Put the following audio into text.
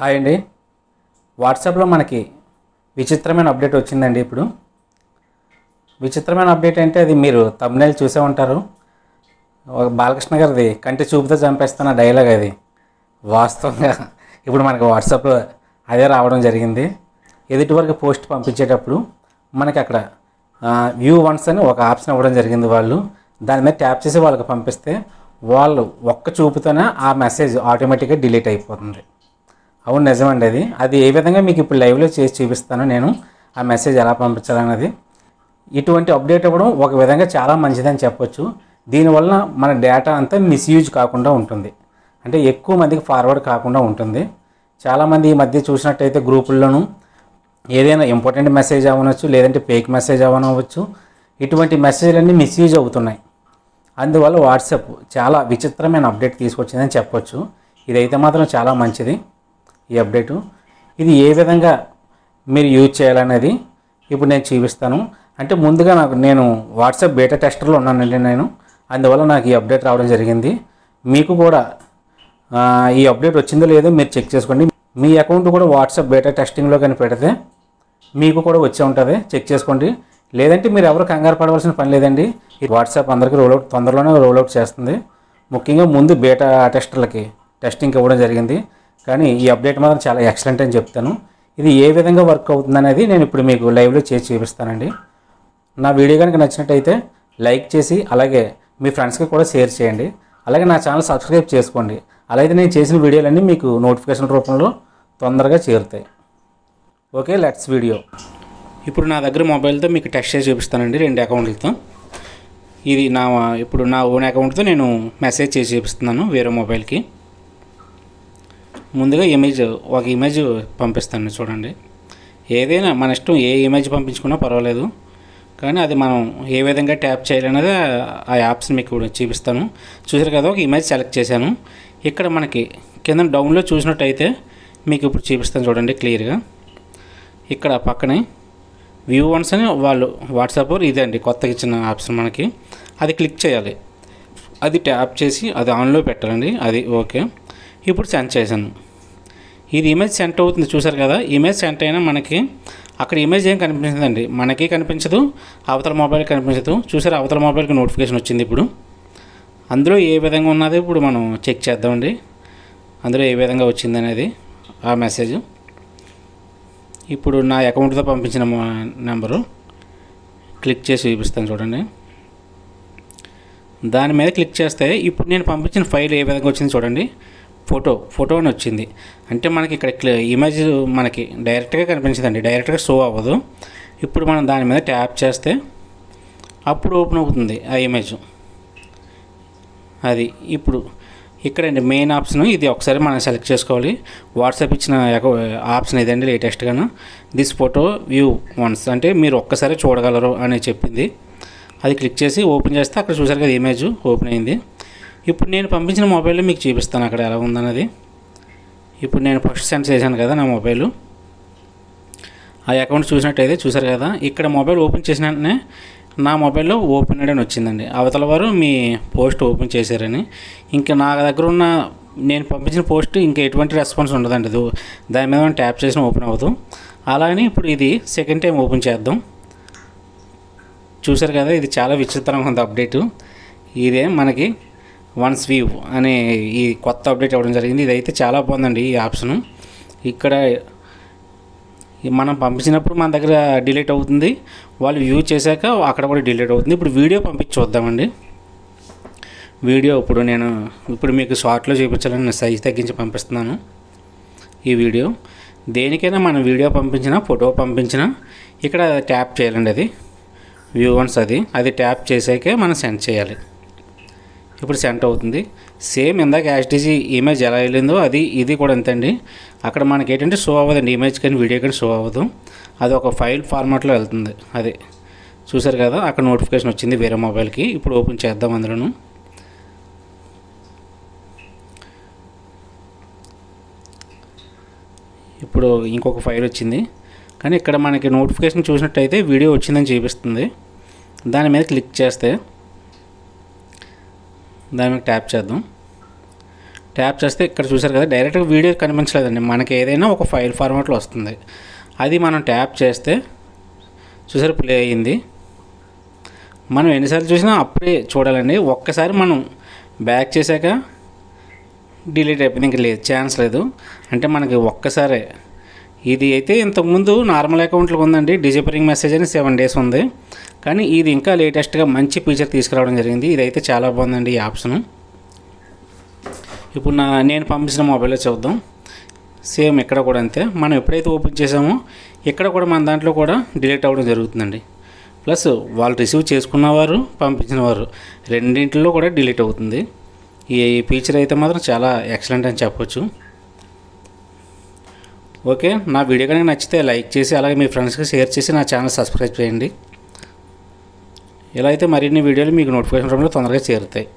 Hi అండి. వాట్సాప్లో మనకి విచిత్రమైన అప్డేట్ వచ్చిందండి. ఇప్పుడు విచిత్రమైన అప్డేట్ అంటే అది మీరు థంబ్నెయిల్ చూసే ఉంటారు. ఒక బాలకృష్ణ గారిది కంటి చూపుతో చంపేస్తున్న డైలాగ్ అది వాస్తవంగా ఇప్పుడు మనకి వాట్సాప్లో అదే రావడం జరిగింది. ఎదుటి వరకు పోస్ట్ పంపించేటప్పుడు మనకి అక్కడ వ్యూ వన్స్ అని ఒక ఆప్షన్ ఇవ్వడం జరిగింది. వాళ్ళు దాని మీద ట్యాప్ చేసి వాళ్ళకి పంపిస్తే వాళ్ళు ఒక్క చూపుతోనే ఆ మెసేజ్ ఆటోమేటిక్గా డిలీట్ అయిపోతుంది. అవును, నిజమండి. అది ఏ విధంగా మీకు ఇప్పుడు లైవ్లో చేసి చూపిస్తాను నేను, ఆ మెసేజ్ ఎలా పంపించాలన్నది. ఇటువంటి అప్డేట్ ఇవ్వడం ఒక విధంగా చాలా మంచిదని చెప్పొచ్చు. దీనివల్ల మన డేటా అంతా మిస్యూజ్ కాకుండా ఉంటుంది, అంటే ఎక్కువ మందికి ఫార్వర్డ్ కాకుండా ఉంటుంది. చాలామంది ఈ మధ్య చూసినట్టయితే గ్రూపుల్లోనూ ఏదైనా ఇంపార్టెంట్ మెసేజ్ అవ్వనొచ్చు, లేదంటే ఫేక్ మెసేజ్ అవ్వనవచ్చు, ఇటువంటి మెసేజ్లన్నీ మిస్యూజ్ అవుతున్నాయి. అందువల్ల వాట్సాప్ చాలా విచిత్రమైన అప్డేట్ తీసుకొచ్చిందని చెప్పొచ్చు. ఇదైతే మాత్రం చాలా మంచిది ఈ అప్డేటు. ఇది ఏ విధంగా మీరు యూజ్ చేయాలనేది ఇప్పుడు నేను చూపిస్తాను. అంటే ముందుగా నేను వాట్సాప్ బీటా టెస్టర్లో ఉన్నానండి నేను, అందువల్ల నాకు ఈ అప్డేట్ రావడం జరిగింది. మీకు కూడా ఈ అప్డేట్ వచ్చిందో లేదో మీరు చెక్ చేసుకోండి. మీ అకౌంట్ కూడా వాట్సాప్ బీటా టెస్టింగ్లో కానీ పెడితే మీకు కూడా వచ్చే ఉంటుంది, చెక్ చేసుకోండి. లేదంటే మీరు ఎవరు కంగారు పడవలసిన పని లేదండి. ఈ వాట్సాప్ అందరికీ తొందరలోనే రోల్అవుట్ చేస్తుంది. ముఖ్యంగా ముందు బీటా టెస్టర్లకి టెస్టింగ్ ఇవ్వడం జరిగింది, కానీ ఈ అప్డేట్ మాత్రం చాలా ఎక్సలెంట్ అని చెప్తాను. ఇది ఏ విధంగా వర్క్ అవుతుంది అనేది నేను ఇప్పుడు మీకు లైవ్లో చేసి చూపిస్తానండి. నా వీడియో కనుక నచ్చినట్టయితే లైక్ చేసి అలాగే మీ ఫ్రెండ్స్కి కూడా షేర్ చేయండి. అలాగే నా ఛానల్ సబ్స్క్రైబ్ చేసుకోండి. అలాగే నేను చేసిన వీడియోలన్నీ మీకు నోటిఫికేషన్ రూపంలో తొందరగా చేరుతాయి. Okay, let's video. ఇప్పుడు నా దగ్గర మొబైల్తో మీకు టెస్ట్ చేసి చూపిస్తానండి, 2 అకౌంట్లతో. ఇది ఇప్పుడు నా ఓన్ అకౌంట్తో నేను మెసేజ్ చేసి చూపిస్తున్నాను వేరే మొబైల్కి. ముందుగా ఒక ఇమేజ్ పంపిస్తాను చూడండి. ఏదైనా మన ఇష్టం, ఏ ఇమేజ్ పంపించుకున్నా పర్వాలేదు, కానీ అది మనం ఏ విధంగా ట్యాప్ చేయాలనేది ఆ యాప్స్ని మీకు చూపిస్తాను. చూసారు కదా, ఒక ఇమేజ్ సెలెక్ట్ చేశాను. ఇక్కడ మనకి కింద డౌన్లో చూసినట్టయితే మీకు ఇప్పుడు చూపిస్తాను చూడండి క్లియర్గా. ఇక్కడ పక్కనే వ్యూ వన్స్ అని వాళ్ళు వాట్సాప్ ఇదండి కొత్తగా ఇచ్చిన ఆప్షన్ మనకి. అది క్లిక్ చేయాలి, అది ట్యాప్ చేసి అది ఆన్లో పెట్టాలండి. అది ఓకే. ఇప్పుడు సెండ్ చేశాను. ఇది ఇమేజ్ సెండ్ అవుతుంది చూసారు కదా. ఇమేజ్ సెండ్ అయినా మనకి అక్కడ ఇమేజ్ ఏం కనిపించదండి, మనకి కనిపించదు, అవతల మొబైల్ కనిపించదు. చూసారు, అవతల మొబైల్కి నోటిఫికేషన్ వచ్చింది. ఇప్పుడు అందులో ఏ విధంగా ఉన్నది ఇప్పుడు మనం చెక్ చేద్దామండి. అందులో ఏ విధంగా వచ్చింది అనేది ఆ మెసేజ్. ఇప్పుడు నా అకౌంట్తో పంపించిన నెంబరు క్లిక్ చేసి చూపిస్తాను చూడండి. దాని మీద క్లిక్ చేస్తే ఇప్పుడు నేను పంపించిన ఫైల్ ఏ విధంగా వచ్చింది చూడండి. ఫోటో అని వచ్చింది. అంటే మనకి ఇక్కడ ఇమేజ్ మనకి డైరెక్ట్గా కనిపించదండి, డైరెక్ట్గా షో అవ్వదు. ఇప్పుడు మనం దాని మీద ట్యాప్ చేస్తే అప్పుడు ఓపెన్ అవుతుంది ఆ ఇమేజ్. అది ఇప్పుడు ఇక్కడండి మెయిన్ ఆప్షన్. ఇది ఒకసారి మనం సెలెక్ట్ చేసుకోవాలి. వాట్సాప్ ఇచ్చిన ఆప్షన్ ఇదండి లేటెస్ట్గాను. దిస్ ఫోటో వ్యూ వన్స్ అంటే మీరు ఒక్కసారి చూడగలరు అని చెప్పింది. అది క్లిక్ చేసి ఓపెన్ చేస్తే అక్కడ చూసారు కదా ఇమేజ్ ఓపెన్ అయింది. ఇప్పుడు నేను పంపించిన మొబైల్లో మీకు చూపిస్తాను అక్కడ ఎలా ఉందన్నది. ఇప్పుడు నేను ఫస్ట్ సెండ్ చేశాను కదా నా మొబైలు, ఆ అకౌంట్ చూసినట్టయితే చూసారు కదా, ఇక్కడ మొబైల్ ఓపెన్ చేసిన వెంటనే నా మొబైల్లో ఓపెన్ అని వచ్చిందండి. అవతల వారు మీ పోస్ట్ ఓపెన్ చేశారని. ఇంకా నా దగ్గర ఉన్న నేను పంపించిన పోస్ట్ ఇంకా ఎటువంటి రెస్పాన్స్ ఉండదండి. దాని మీద మనం ట్యాప్ చేసిన ఓపెన్ అవ్వదు. అలాగని ఇప్పుడు ఇది సెకండ్ టైం ఓపెన్ చేద్దాం. చూసారు కదా, ఇది చాలా విచిత్రంగా ఉంది అప్డేటు. ఇదే మనకి వన్స్ వ్యూ అనే ఈ కొత్త అప్డేట్ ఇవ్వడం జరిగింది. ఇదైతే చాలా బాగుందండి ఈ ఆప్షను. ఇక్కడ మనం పంపించినప్పుడు మన దగ్గర డిలీట్ అవుతుంది, వాళ్ళు వ్యూ చేశాక అక్కడ కూడా డిలీట్ అవుతుంది. ఇప్పుడు వీడియో పంపించి చూద్దామండి. వీడియో ఇప్పుడు మీకు షార్ట్లో చూపించాలని నేను సైజ్ తగ్గించి పంపిస్తున్నాను. ఈ వీడియో దేనికైనా మనం వీడియో పంపించినా ఫోటో పంపించినా ఇక్కడ ట్యాప్ చేయాలండి. అది వ్యూ వన్స్ అది ట్యాప్ చేసాకే మనం సెండ్ చేయాలి. ఇప్పుడు సెండ్ అవుతుంది. సేమ్ ఇందాక యాస్టీజీ ఇమేజ్ ఎలా వెళ్ళిందో ఇది కూడా అంతండి. అక్కడ మనకి ఏంటంటే షో అవ్వదండి, ఇమేజ్ కానీ వీడియో కానీ షో అవ్వదు. అది ఒక ఫైల్ ఫార్మాట్లో వెళ్తుంది. అది చూసారు కదా, అక్కడ నోటిఫికేషన్ వచ్చింది వేరే మొబైల్కి. ఇప్పుడు ఓపెన్ చేద్దాం అందులోను. ఇప్పుడు ఇంకొక ఫైల్ వచ్చింది, కానీ ఇక్కడ మనకి నోటిఫికేషన్ చూసినట్టయితే వీడియో వచ్చిందని చూపిస్తుంది. దాని మీద క్లిక్ చేస్తే దాని మీద ట్యాప్ చేద్దాం. ట్యాప్ చేస్తే ఇక్కడ చూసారు కదా, డైరెక్ట్గా వీడియో కనిపించలేదండి, మనకి ఏదైనా ఒక ఫైల్ ఫార్మాట్లో వస్తుంది. అది మనం ట్యాప్ చేస్తే చూసారు ప్లే అయ్యింది. మనం ఎన్నిసార్లు చూసినా అప్పుడే చూడాలండి. ఒక్కసారి మనం బ్యాక్ చేశాక డిలీట్ అయిపోయింది, ఇంకా లేదు, ఛాన్స్ లేదు. అంటే మనకి ఒక్కసారే. ఇది అయితే ఇంతకుముందు నార్మల్ అకౌంట్లో ఉందండి, డిజేపరింగ్ మెసేజ్ అని 7 days ఉంది. కానీ ఇది ఇంకా లేటెస్ట్గా మంచి ఫీచర్ తీసుకురావడం జరిగింది. ఇదైతే చాలా బాగుందండి ఈ ఆప్షను. ఇప్పుడు నేను పంపించిన మొబైల్లో చూద్దాం. సేమ్ ఇక్కడ కూడా అంతే. మనం ఎప్పుడైతే ఓపెన్ చేసామో ఇక్కడ కూడా మన దాంట్లో కూడా డిలీట్ అవ్వడం జరుగుతుందండి. ప్లస్ వాళ్ళు రిసీవ్ చేసుకున్నవారు, పంపించిన వారు రెండింటిలో కూడా డిలీట్ అవుతుంది. ఈ ఫీచర్ అయితే మాత్రం చాలా ఎక్సలెంట్ అని చెప్పొచ్చు. ఓకే, నా వీడియో కనుక నచ్చితే లైక్ చేసి అలాగే మీ ఫ్రెండ్స్కి షేర్ చేసి నా ఛానల్ సబ్స్క్రైబ్ చేయండి. ఇలా అయితే మరిన్ని వీడియోలు మీకు నోటిఫికేషన్ రూపంలో తొందరగా చేరుతాయి.